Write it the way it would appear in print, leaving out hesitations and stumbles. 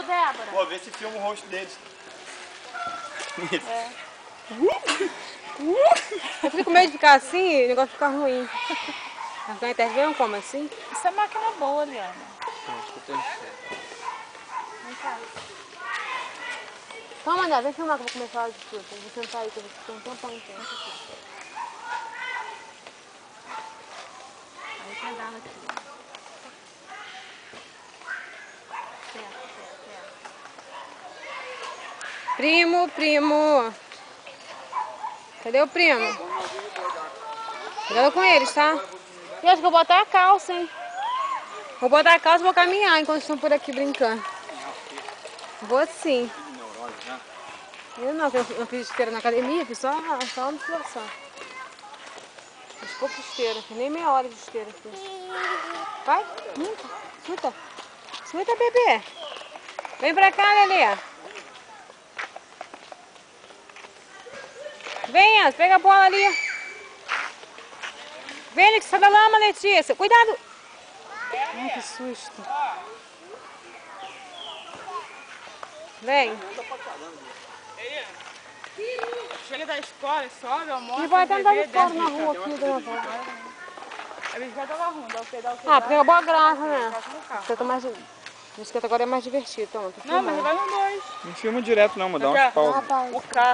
Ô, Débora. Pô, vê se filma o rosto deles. Isso. É. Eu fico com medo de ficar assim e o negócio ficar ruim. Mas na internet vem como assim? Isso é máquina boa, Liana. Vem cá. Calma, André, vem filmar que eu vou começar a hora de tudo. Eu vou sentar aí, que eu vou ficar um tempão em tempo. Aí pedala aqui. Certo. Primo, primo. Cadê o primo? Cuidado com eles, tá? E acho que eu vou botar a calça, hein? Vou botar a calça e vou caminhar enquanto estão por aqui brincando. Vou sim. Eu não fiz esteira na academia, fiz só uma musculação. Fiz pouco esteira, fiz nem meia hora de esteira aqui. Vai, escuta. Escuta, bebê. Vem pra cá, Lelê. Venha, pega a bola ali. Vem, que sai da lama, Letícia. Cuidado. Ai, que susto. Vem. Chega da escola, sobe, almoça. E vai até andar de fora na rua aqui, dona Paula. A bicicleta tava ruim, dá o pedal. Ah, porque é boa graça, né? Bicicleta agora é mais divertido. Então, Não, mas vai no 2. Não filma direto não, mas dá Já. uns paus. Rapaz. O carro.